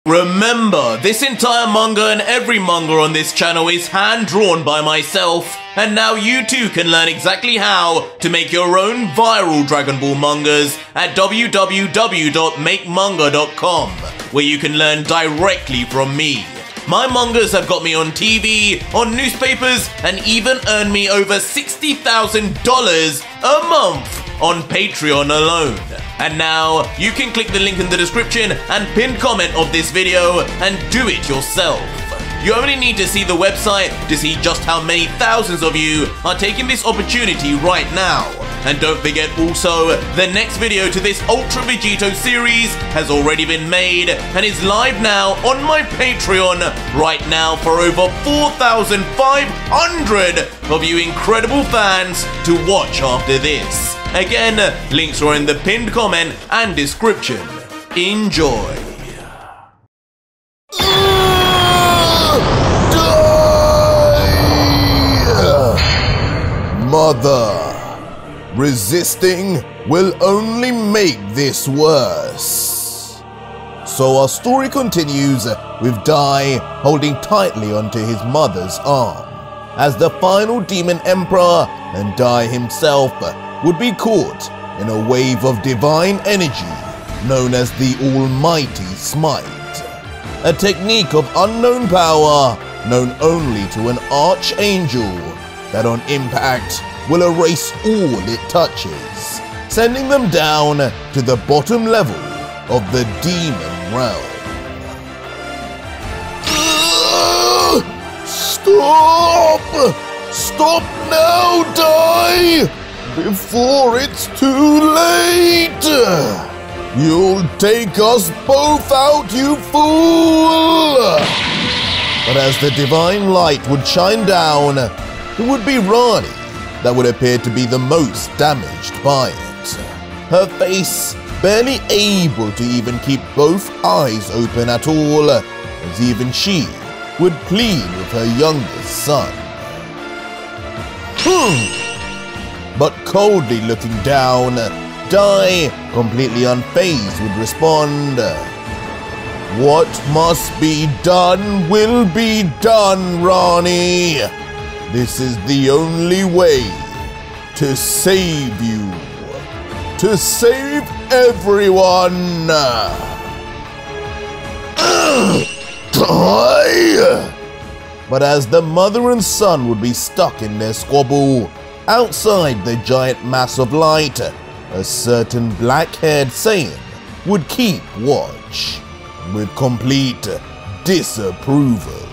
Remember, this entire manga and every manga on this channel is hand-drawn by myself, and now you too can learn exactly how to make your own viral Dragon Ball mangas at www.makemanga.com, where you can learn directly from me. My mangas have got me on TV, on newspapers, and even earned me over $60,000 a month on Patreon alone. And now, you can click the link in the description and pinned comment of this video and do it yourself. You only need to see the website to see just how many thousands of you are taking this opportunity right now. And don't forget also, the next video to this Ultra Vegito series has already been made and is live now on my Patreon right now for over 4,500 of you incredible fans to watch after this. Again, links are in the pinned comment and description. Enjoy. Mother, resisting will only make this worse. So our story continues with Dai holding tightly onto his mother's arm, as the final demon emperor and Dai himself would be caught in a wave of divine energy known as the Almighty Smite, a technique of unknown power known only to an archangel that on impact will erase all it touches, sending them down to the bottom level of the demon realm. Stop! Stop now, Dai! Before it's too late! You'll take us both out, you fool! But as the divine light would shine down, it would be Rani that would appear to be the most damaged by it. Her face barely able to even keep both eyes open at all, as even she would plead with her youngest son. But coldly looking down, Dai, completely unfazed, would respond, "What must be done will be done, Rani. This is the only way to save you, to save everyone." Dai! But as the mother and son would be stuck in their squabble, outside the giant mass of light, a certain black-haired Saiyan would keep watch, with complete disapproval.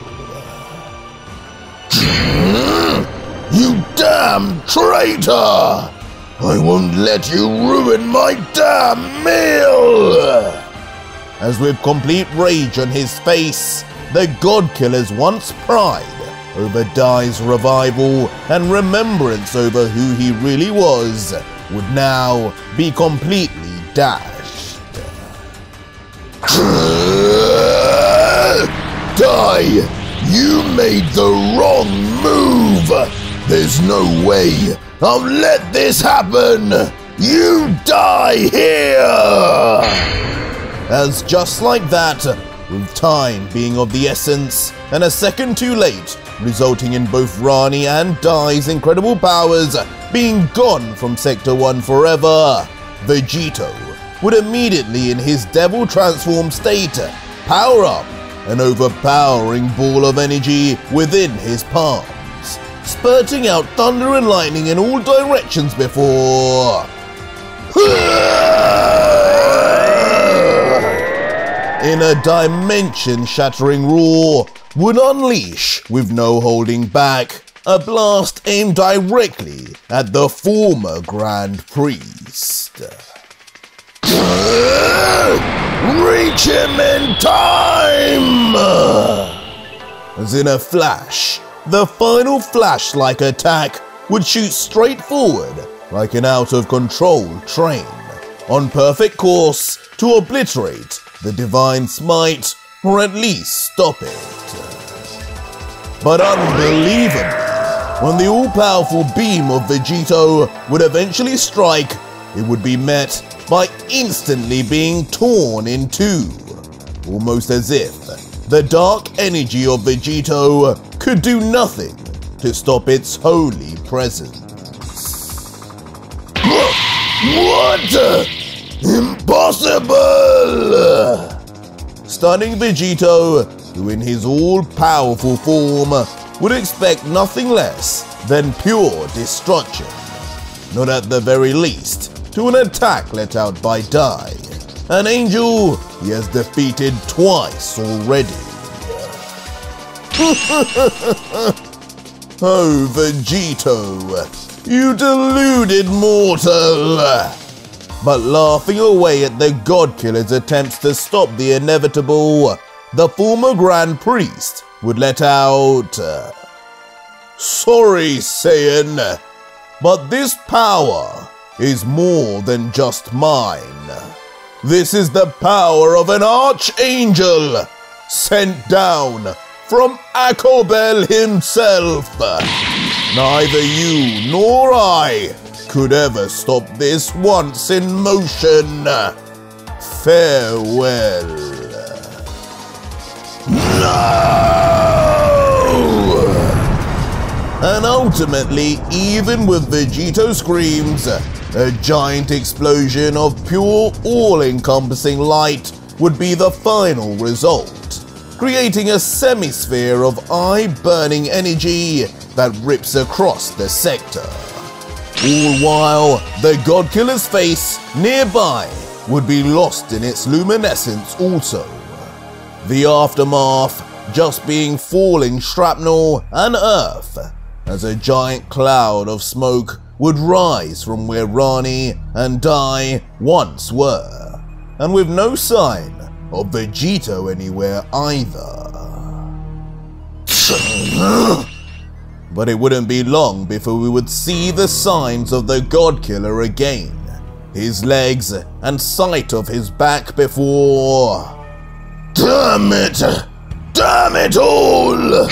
"You damn traitor! I won't let you ruin my damn meal!" As with complete rage on his face, the God-killer's once pride over Dai's revival and remembrance over who he really was would now be completely dashed. Dai, you made the wrong move! There's no way I'll let this happen! You die here! As just like that, with time being of the essence and a second too late, resulting in both Rani and Dai's incredible powers being gone from Sector 1 forever, Vegito would immediately in his devil transformed state power up an overpowering ball of energy within his palms, spurting out thunder and lightning in all directions before in a dimension-shattering roar would unleash, with no holding back, a blast aimed directly at the former Grand Priest. Reach him in time! As in a flash, the final flash-like attack would shoot straight forward like an out-of-control train, on perfect course to obliterate the divine smite, or at least stop it. But unbelievably, when the all-powerful beam of Vegito would eventually strike, it would be met by instantly being torn in two, almost as if the dark energy of Vegito could do nothing to stop its holy presence. What? Impossible! Stunning Vegito, who in his all-powerful form would expect nothing less than pure destruction, not at the very least to an attack let out by Dai, an angel he has defeated twice already. Oh, Vegito, you deluded mortal! But laughing away at the God-Killer's attempts to stop the inevitable, the former Grand Priest would let out, "Sorry, Saiyan, but this power is more than just mine. This is the power of an archangel sent down from Akobel himself. Neither you nor I could ever stop this once in motion. Farewell." No! And ultimately, even with Vegito's screams, a giant explosion of pure, all-encompassing light would be the final result, creating a semi-sphere of eye-burning energy that rips across the sector. All while the God-Killer's face nearby would be lost in its luminescence also. The aftermath just being falling shrapnel and earth, as a giant cloud of smoke would rise from where Rani and Dai once were, and with no sign of Vegito anywhere either. But it wouldn't be long before we would see the signs of the God-Killer again, his legs and sight of his back before... Damn it! Damn it all!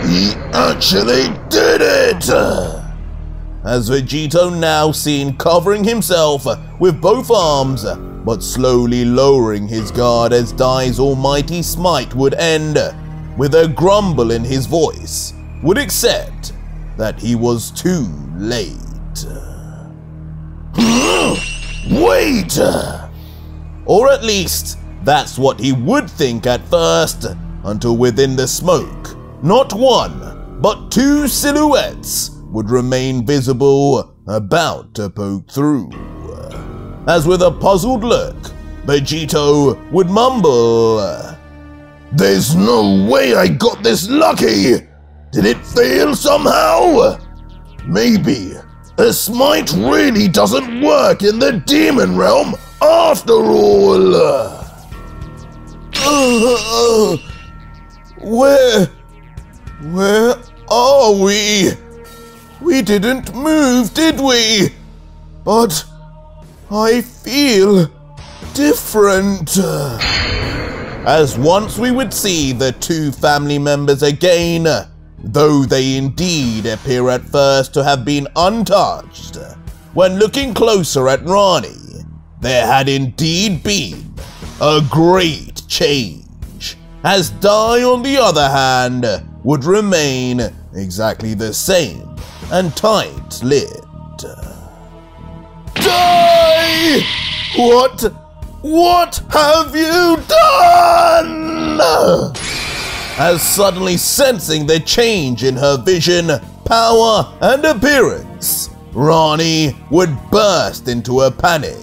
He actually did it! As Vegito now seen covering himself with both arms, but slowly lowering his guard as Dai's almighty smite would end, with a grumble in his voice, would accept that he was too late. Wait! Or at least, that's what he would think at first, until within the smoke, not one, but two silhouettes would remain visible, about to poke through. As with a puzzled look, Vegito would mumble, "There's no way I got this lucky! Did it fail somehow? Maybe a smite really doesn't work in the demon realm after all!" Where are we? We didn't move, did we? But I feel different. As once we would see the two family members again, though they indeed appear at first to have been untouched. When looking closer at Rani, there had indeed been a great change, as Dai, on the other hand, would remain exactly the same and tight-lipped. Dai! What have you done? As suddenly sensing the change in her vision, power, and appearance, Rani would burst into a panic,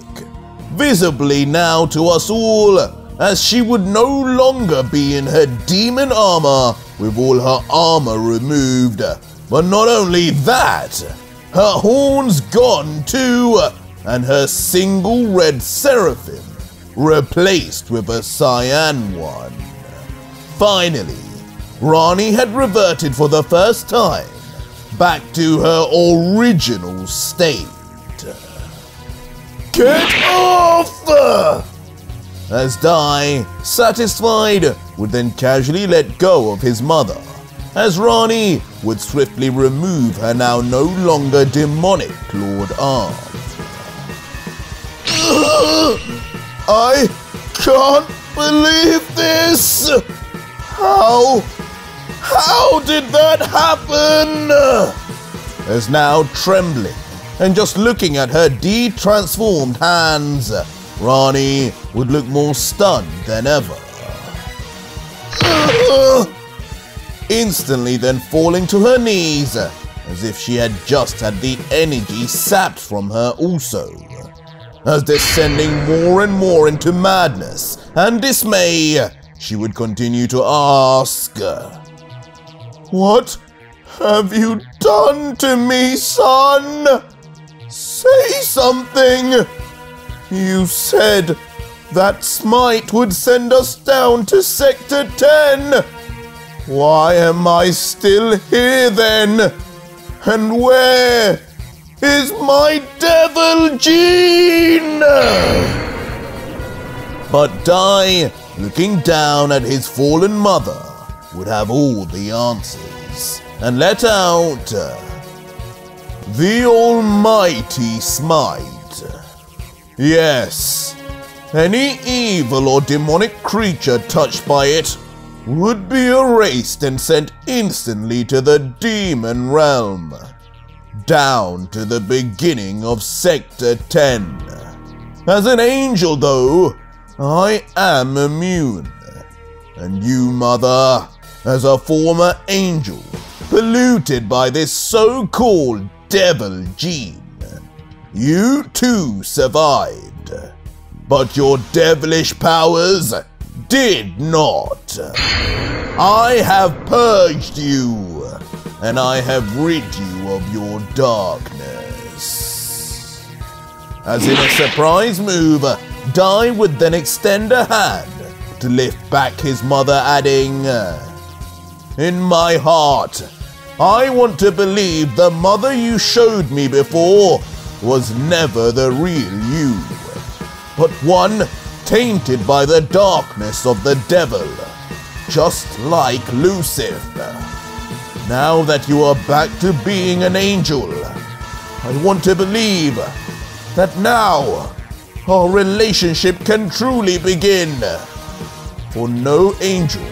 visibly now to us all, as she would no longer be in her demon armor with all her armor removed. But not only that, her horns gone too, and her single red seraphim replaced with a Saiyan one. Finally, Rani had reverted for the first time back to her original state. Get off! As Dai, satisfied, would then casually let go of his mother, as Rani would swiftly remove her now no longer demonic clawed arm. I can't believe this! How did that happen? As now trembling and just looking at her de-transformed hands, Rani would look more stunned than ever. Instantly then falling to her knees, as if she had just had the energy sapped from her also. As descending more and more into madness and dismay, she would continue to ask, "What have you done to me, son? Say something! You said that smite would send us down to Sector 10. Why am I still here then? And where is my devil gene?" But Dai, looking down at his fallen mother, would have all the answers and let out, "The almighty smite. Yes, any evil or demonic creature touched by it would be erased and sent instantly to the demon realm, down to the beginning of Sector 10. As an angel, though, I am immune. And you, mother, as a former angel, polluted by this so-called devil gene, you too survived. But your devilish powers did not. I have purged you, and I have rid you of your darkness." As in a surprise move, Dai would then extend a hand to lift back his mother, adding, "In my heart, I want to believe the mother you showed me before was never the real you, but one tainted by the darkness of the devil, just like Lucifer. Now that you are back to being an angel, I want to believe that now our relationship can truly begin. For no angel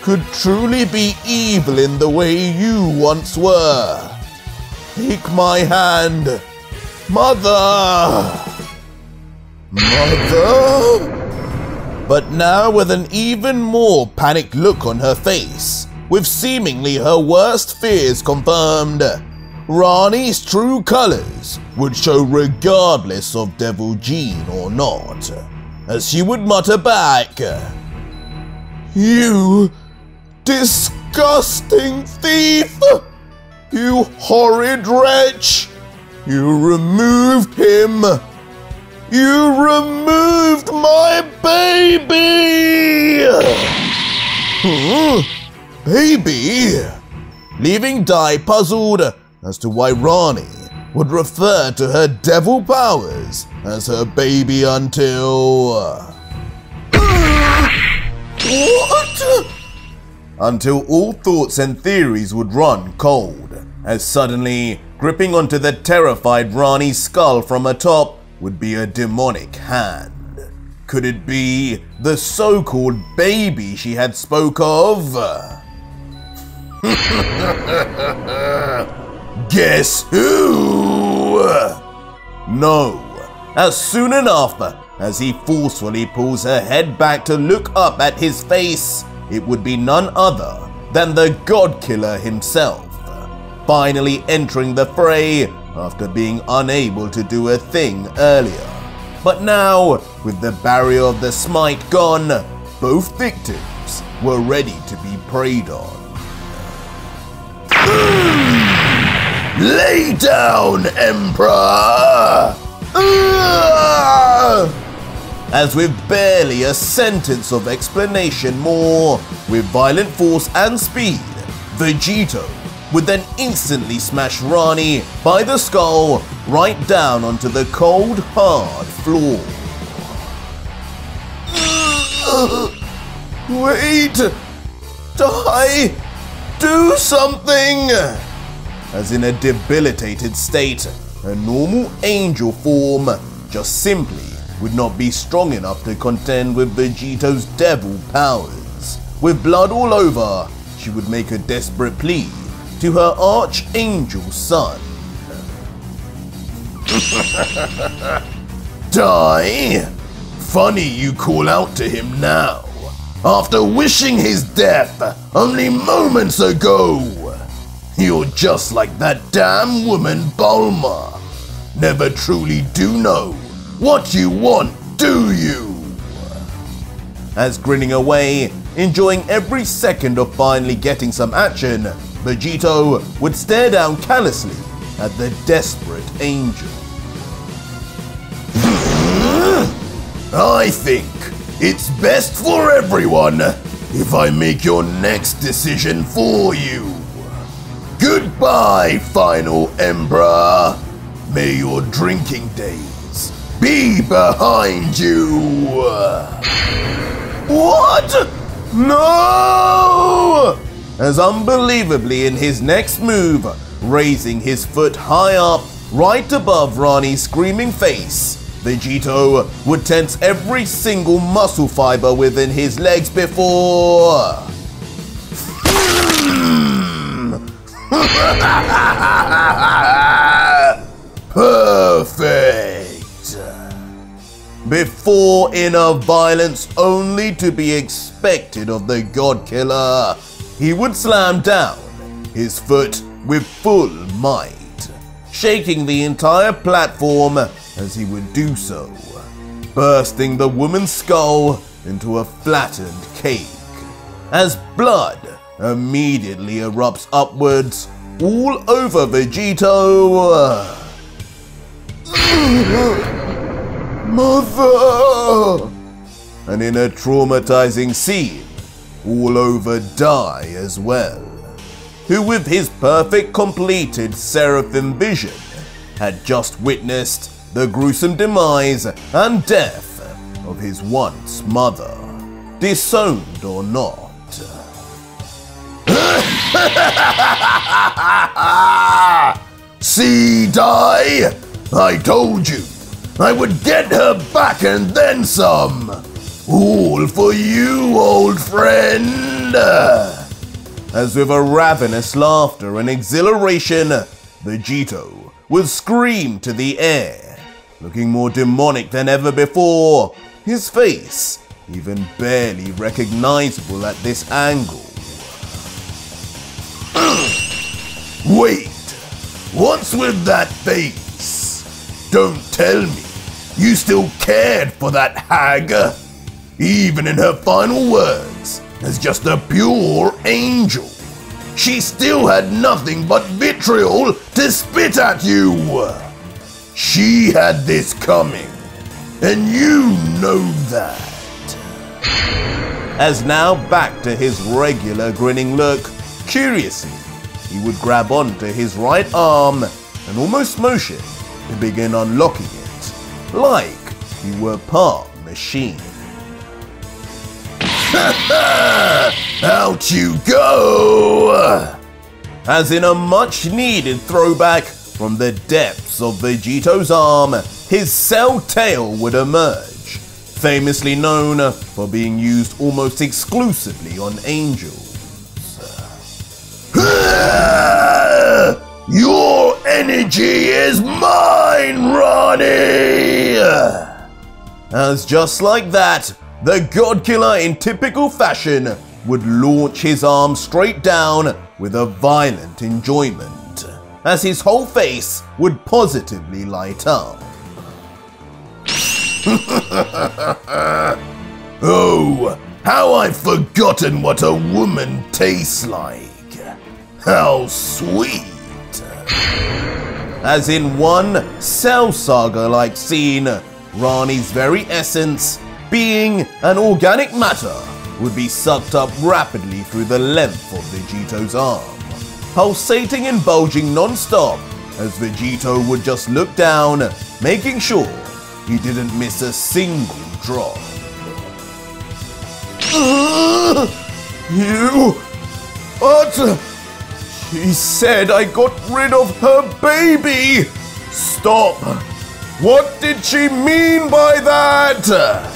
could truly be evil in the way you once were. Take my hand, Mother!" "Mother?" But now with an even more panicked look on her face, with seemingly her worst fears confirmed, Rani's true colors would show regardless of devil gene or not, as she would mutter back, "You disgusting thief! You horrid wretch! You removed him! You removed my baby!" Baby? Leaving Dai puzzled as to why Rani would refer to her devil powers as her baby until... What? Until all thoughts and theories would run cold, as suddenly, gripping onto the terrified Rani's skull from atop would be a demonic hand. Could it be the so-called baby she had spoke of? Guess who? No. As soon enough as he forcefully pulls her head back to look up at his face, it would be none other than the God Killer himself, finally entering the fray after being unable to do a thing earlier. But now, with the barrier of the smite gone, both victims were ready to be preyed on. Lay down, Emperor! As with barely a sentence of explanation more, with violent force and speed, Vegito would then instantly smash Rani by the skull right down onto the cold, hard floor. Wait! Die! Do something! As in a debilitated state, her normal angel form just simply would not be strong enough to contend with Vegito's devil powers. With blood all over, she would make a desperate plea to her archangel son. Die? Funny you call out to him now, after wishing his death only moments ago. You're just like that damn woman Bulma. Never truly do know what you want, do you? As grinning away, enjoying every second of finally getting some action, Vegito would stare down callously at the desperate angel. I think it's best for everyone if I make your next decision for you. Goodbye, Final Emperor. May your drinking days be behind you. What? No! As unbelievably in his next move, raising his foot high up, right above Rani's screaming face, Vegito would tense every single muscle fiber within his legs before... Perfect! Before inner violence only to be expected of the God Killer, he would slam down his foot with full might, shaking the entire platform as he would do so, bursting the woman's skull into a flattened cake, as blood immediately erupts upwards all over Vegito. Mother! And in a traumatizing scene, all over Dai as well, who with his perfect completed seraphim vision had just witnessed the gruesome demise and death of his once mother, disowned or not. See, Dai? I told you I would get her back and then some. All for you, old friend. As with a ravenous laughter and exhilaration, Vegito would scream to the air, looking more demonic than ever before, his face even barely recognizable at this angle. Wait, what's with that face? Don't tell me you still cared for that hag, even in her final words as just a pure angel. She still had nothing but vitriol to spit at you. She had this coming, and you know that. As now back to his regular grinning look, curiously, he would grab onto his right arm and almost motion to begin unlocking it, like he were part machine. Out you go! As in a much needed throwback from the depths of Vegito's arm, his cell tail would emerge, famously known for being used almost exclusively on angels. Your energy is mine, Ronnie! As just like that, the God Killer in typical fashion would launch his arm straight down with a violent enjoyment, as his whole face would positively light up. Oh, how I've forgotten what a woman tastes like. How sweet. As in one Cell Saga-like scene, Rani's very essence, being an organic matter, would be sucked up rapidly through the length of Vegito's arm, pulsating and bulging non-stop as Vegito would just look down, making sure he didn't miss a single drop. You? But she said I got rid of her baby! Stop! What did she mean by that? that!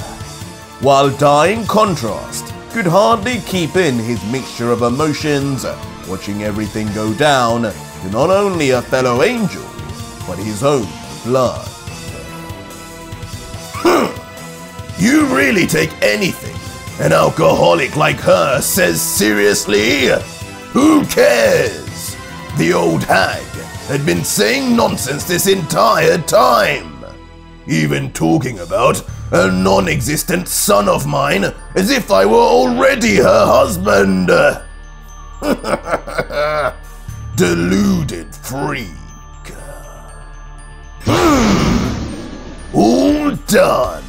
While Dai, in contrast, could hardly keep in his mixture of emotions, watching everything go down to not only a fellow angel, but his own blood. You really take anything an alcoholic like her says seriously? Who cares? The old hag had been saying nonsense this entire time, even talking about a non-existent son of mine as if I were already her husband. Deluded freak. All done.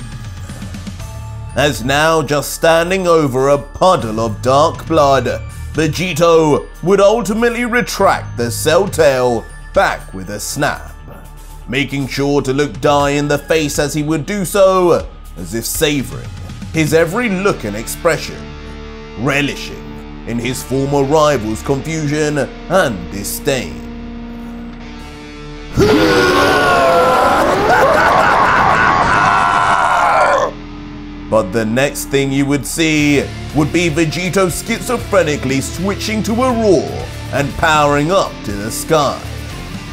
As now just standing over a puddle of dark blood, Vegito would ultimately retract the cell tail back with a snap, making sure to look Dai in the face as he would do so, as if savoring his every look and expression, relishing in his former rival's confusion and disdain. But the next thing you would see would be Vegito schizophrenically switching to a roar and powering up to the sky.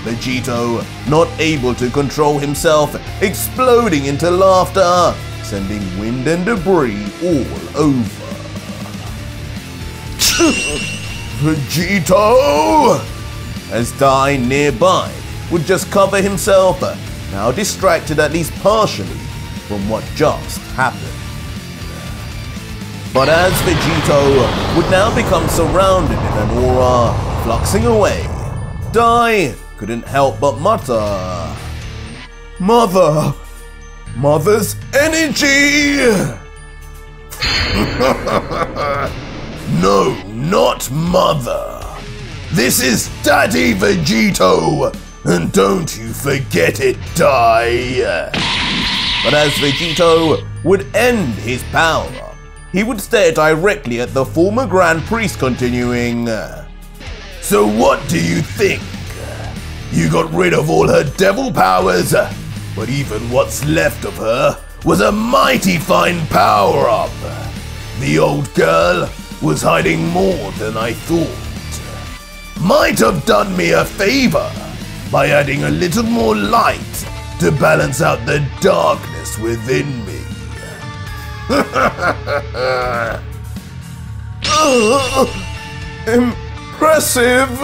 Vegito, not able to control himself, exploding into laughter, sending wind and debris all over. Vegito! As Dai nearby would just cover himself, now distracted at least partially from what just happened. But as Vegito would now become surrounded in an aura, fluxing away, Dai couldn't help but mutter, "Mother! Mother's energy!" No, not mother. This is Daddy Vegito, and don't you forget it, Dai. But as Vegito would end his power-up, he would stare directly at the former Grand Priest, continuing, "So what do you think? You got rid of all her devil powers, but even what's left of her was a mighty fine power-up. The old girl was hiding more than I thought. Might have done me a favor by adding a little more light to balance out the darkness within me." "Impressive!"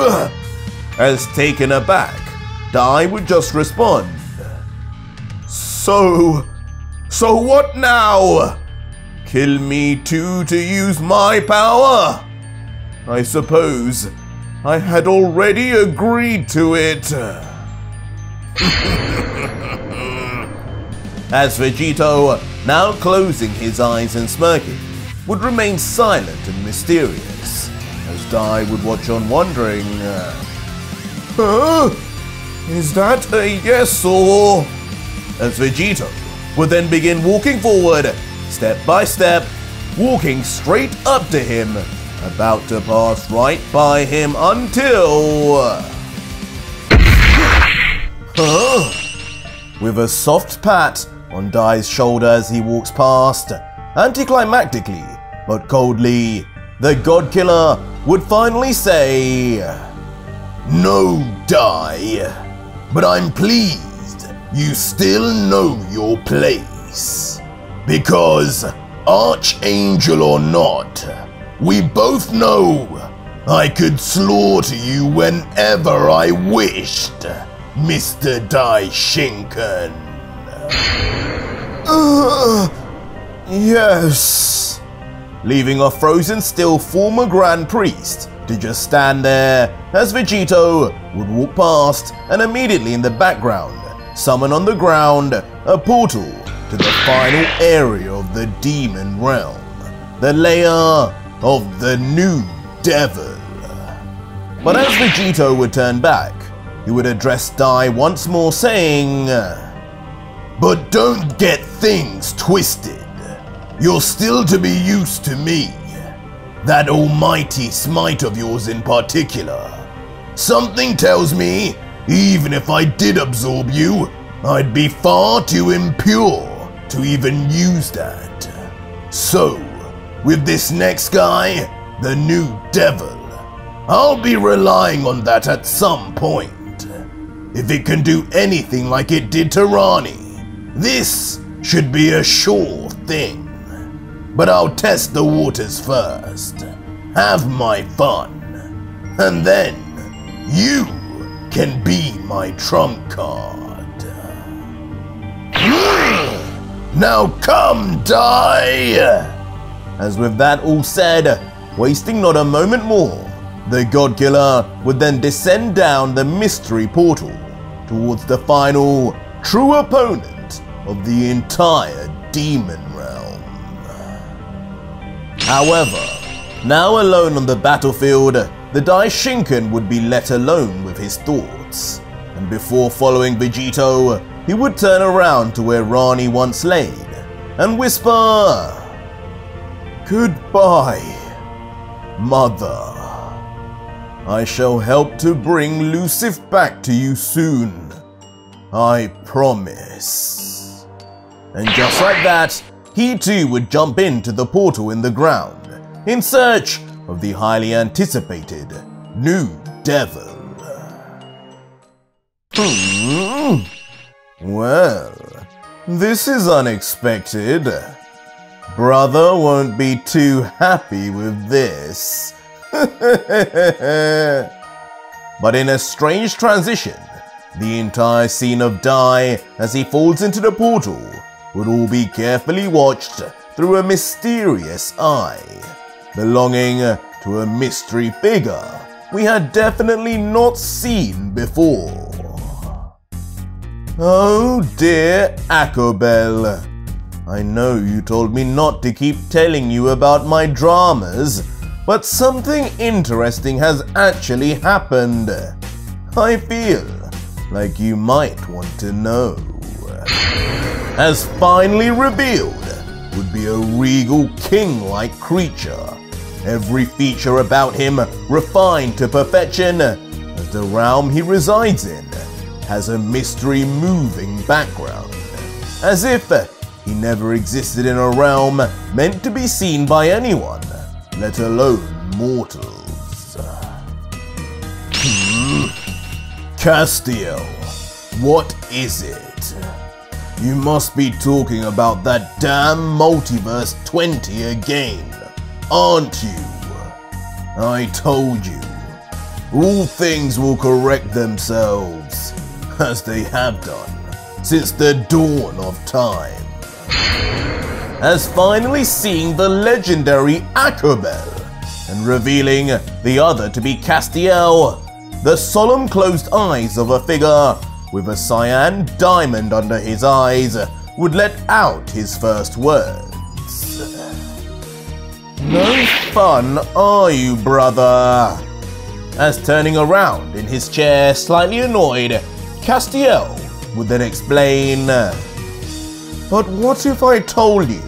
As taken aback, Dai would just respond, So what now? Kill me too to use my power? I suppose I had already agreed to it." As Vegito, now closing his eyes and smirking, would remain silent and mysterious, as Dai would watch on wondering, Is that a yes or? As Vegito would then begin walking forward, step by step, walking straight up to him, about to pass right by him until... With a soft pat on Dai's shoulder as he walks past, anticlimactically but coldly, the God Killer would finally say, "No, Dai, but I'm pleased you still know your place. Because, Archangel or not, we both know I could slaughter you whenever I wished, Mr. Dai Shinken." Yes. Leaving a frozen still former Grand Priest to just stand there as Vegito would walk past and immediately in the background summon on the ground a portal to the final area of the demon realm, the lair of the new devil. But as Vegito would turn back, he would address Dai once more saying, "But don't get things twisted. You're still to be used to me. That almighty smite of yours in particular. Something tells me, even if I did absorb you, I'd be far too impure to even use that. So, with this next guy, the new devil, I'll be relying on that at some point. If it can do anything like it did to Rani, this should be a sure thing. But I'll test the waters first, have my fun, and then you can be my trump card. Now come, die! As with that all said, wasting not a moment more, the God Killer would then descend down the mystery portal towards the final, true opponent of the entire demon realm. However, now alone on the battlefield, the Daishinkan would be let alone with his thoughts, and before following Vegito, he would turn around to where Rani once laid and whisper, "Goodbye, Mother. I shall help to bring Lucif back to you soon. I promise." And just like that, he too would jump into the portal in the ground in search of the highly anticipated new devil. Well, this is unexpected. Brother won't be too happy with this. But in a strange transition, the entire scene of Die as he falls into the portal would all be carefully watched through a mysterious eye, belonging to a mystery figure we had definitely not seen before. Oh dear Akobel, I know you told me not to keep telling you about my dramas, but something interesting has actually happened. I feel like you might want to know. As finally revealed would be a regal king-like creature, every feature about him refined to perfection, as the realm he resides in has a mystery moving background, as if he never existed in a realm meant to be seen by anyone, let alone mortals. Castiel, what is it? You must be talking about that damn Multiverse 20 again, aren't you? I told you, all things will correct themselves, as they have done since the dawn of time. As finally seeing the legendary Akobel and revealing the other to be Castiel, the solemn closed eyes of a figure with a cyan diamond under his eyes would let out his first words. No fun, are you, brother? As turning around in his chair, slightly annoyed, Castiel would then explain, "But what if I told you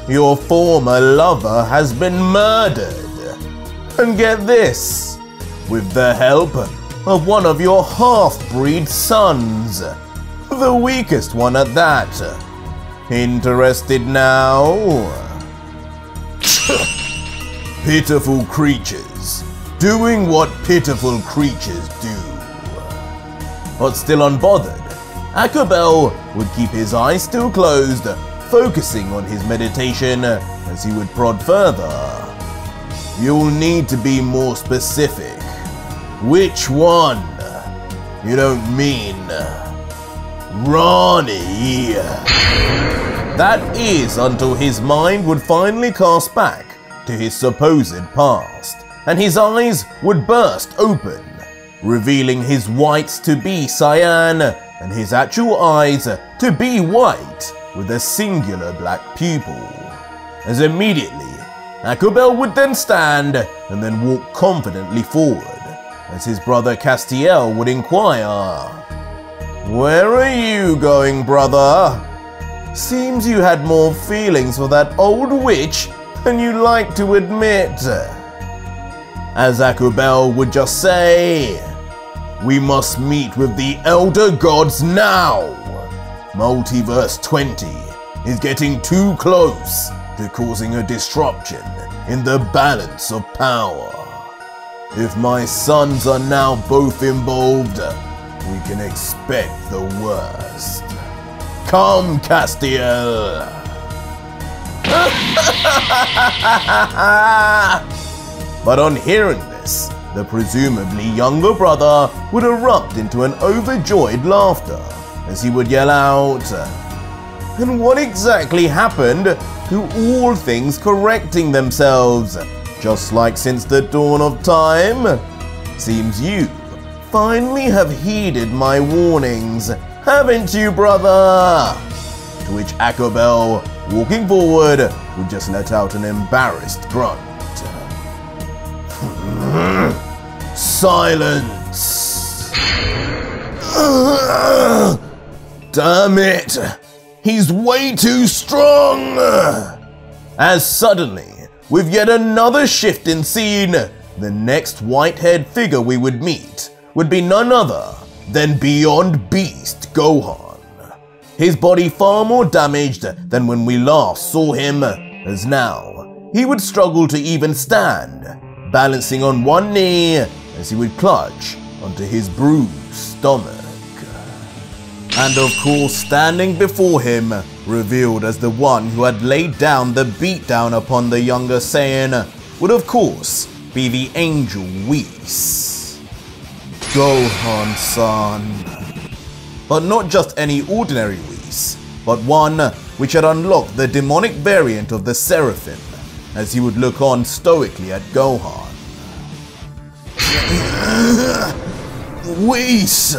your former lover has been murdered? And get this, with the help of one of your half-breed sons, the weakest one at that. Interested now?" Pitiful creatures, doing what pitiful creatures do. But still unbothered, Akobel would keep his eyes still closed, focusing on his meditation as he would prod further. You'll need to be more specific. Which one? You don't mean Rani? That is until his mind would finally cast back to his supposed past, and his eyes would burst open, revealing his whites to be cyan and his actual eyes to be white with a singular black pupil. As immediately, Akobel would then stand and then walk confidently forward, as his brother Castiel would inquire, "Where are you going, brother? Seems you had more feelings for that old witch than you like to admit." As Akobel would just say, "We must meet with the Elder Gods now. Multiverse 20 is getting too close to causing a disruption in the balance of power. If my sons are now both involved, we can expect the worst. Come, Castiel! But on hearing this, the presumably younger brother would erupt into an overjoyed laughter as he would yell out, "And what exactly happened to all things correcting themselves, just like since the dawn of time? Seems you finally have heeded my warnings, haven't you, brother?" To which Akabel, walking forward, would just let out an embarrassed grunt. Silence! Damn it! He's way too strong! As suddenly, with yet another shift in scene, the next white-haired figure we would meet would be none other than Beyond Beast Gohan. His body far more damaged than when we last saw him, as now he would struggle to even stand, balancing on one knee as he would clutch onto his bruised stomach. And of course, standing before him, revealed as the one who had laid down the beatdown upon the younger Saiyan, would of course be the Angel Whis. Gohan-san. But not just any ordinary Whis, but one which had unlocked the demonic variant of the Seraphim, as he would look on stoically at Gohan. Whis!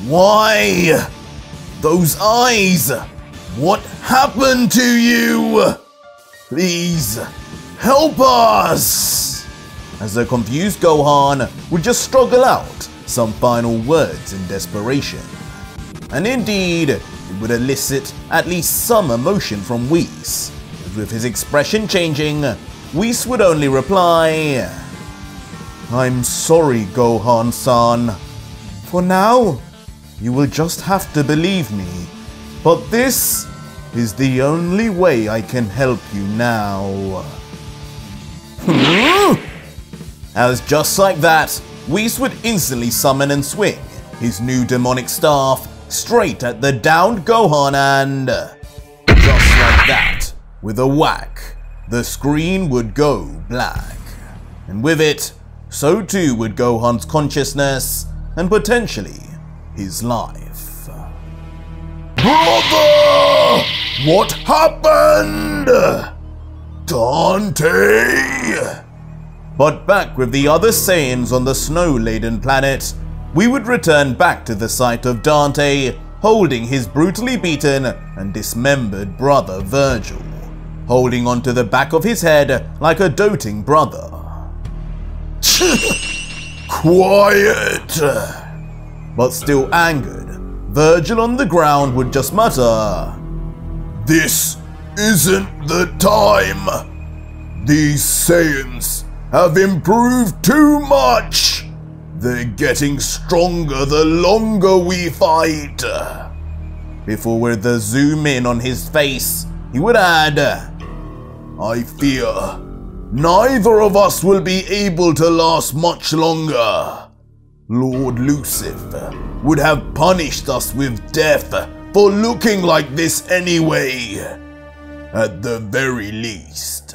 Why? Those eyes! What happened to you? Please, help us! As the confused Gohan would just struggle out some final words in desperation. And indeed, it would elicit at least some emotion from Whis, as with his expression changing, Whis would only reply, "I'm sorry, Gohan-san. For now, you will just have to believe me, but this is the only way I can help you now." As just like that, Whis would instantly summon and swing his new demonic staff straight at the downed Gohan and, just like that, with a whack, the screen would go black. And with it, so too would Gohan's consciousness and potentially his life. Brother! What happened? Dante? But back with the other Saiyans on the snow-laden planet, we would return back to the site of Dante, holding his brutally beaten and dismembered brother Virgil, holding onto the back of his head like a doting brother. Quiet! But still angered, Virgil on the ground would just mutter, "This isn't the time. These Saiyans have improved too much. They're getting stronger the longer we fight." Before with the zoom in on his face, he would add, "I fear neither of us will be able to last much longer. Lord Lucifer would have punished us with death for looking like this anyway. At the very least,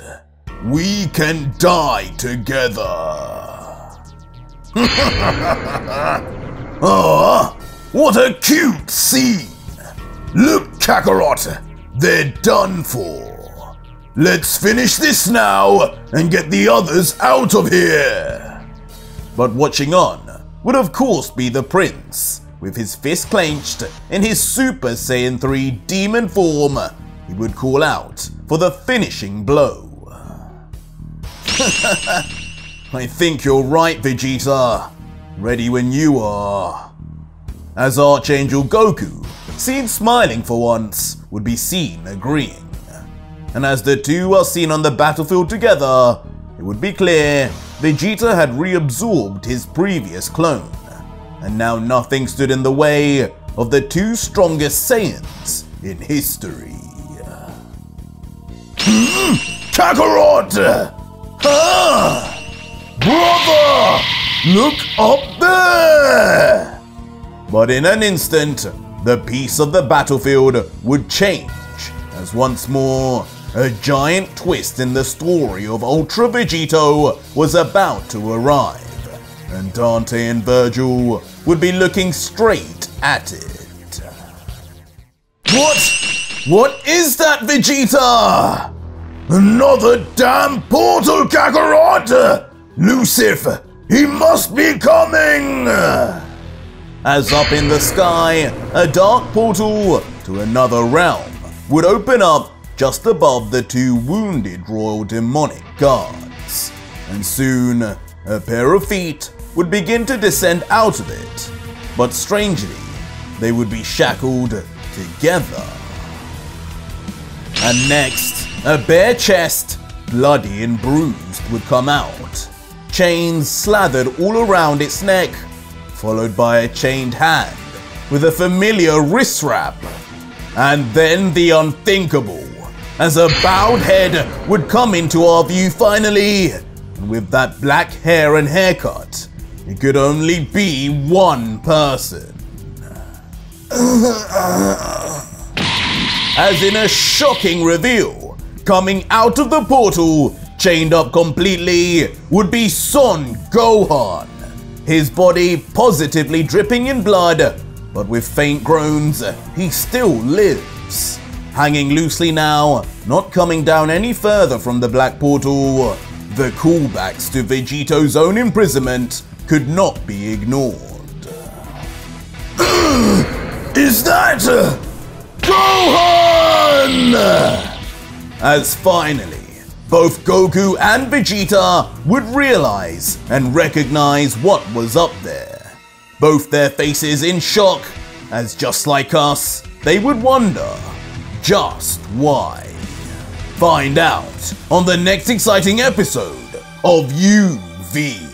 we can die together." Ah, what a cute scene! Look, Kakarot, they're done for. Let's finish this now and get the others out of here. But watching on would of course be the Prince, with his fist clenched in his Super Saiyan 3 demon form. He would call out for the finishing blow. I think you're right, Vegeta. Ready when you are. As Archangel Goku, seen smiling for once, would be seen agreeing. And as the two are seen on the battlefield together, it would be clear Vegeta had reabsorbed his previous clone, and now nothing stood in the way of the two strongest Saiyans in history. Kakarot! Ah! Brother! Look up there! But in an instant, the piece of the battlefield would change as once more a giant twist in the story of Ultra Vegito was about to arrive, and Dante and Virgil would be looking straight at it. What is that, Vegeta? Another damn portal, Kakarot! Lucifer, he must be coming! As up in the sky, a dark portal to another realm would open up just above the two wounded royal demonic guards, and soon a pair of feet would begin to descend out of it, but strangely, they would be shackled together. And next, a bare chest, bloody and bruised, would come out, chains slathered all around its neck, followed by a chained hand with a familiar wrist wrap. And then the unthinkable, as a bowed head would come into our view finally, and with that black hair and haircut, it could only be one person. As in a shocking reveal, coming out of the portal, chained up completely, would be Son Gohan. His body positively dripping in blood, but with faint groans, he still lives. Hanging loosely now, not coming down any further from the black portal, the callbacks to Vegito's own imprisonment could not be ignored. Is that Gohan? As finally, both Goku and Vegeta would realize and recognize what was up there. Both their faces in shock, as just like us, they would wonder just why. Find out on the next exciting episode of UV.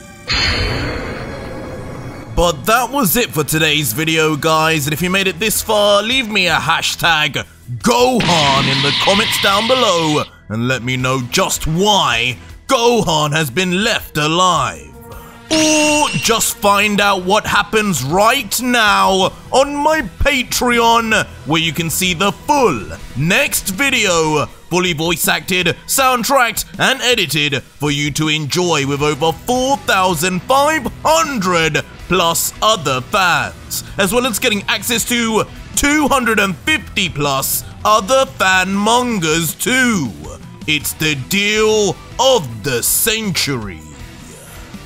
But that was it for today's video, guys, and if you made it this far, leave me a hashtag Gohan in the comments down below and let me know just why Gohan has been left alive. Or just find out what happens right now on my Patreon, where you can see the full next video, fully voice acted, soundtracked, and edited for you to enjoy with over 4,500 plus other fans, as well as getting access to 250 plus other fan mangas too. It's the deal of the century.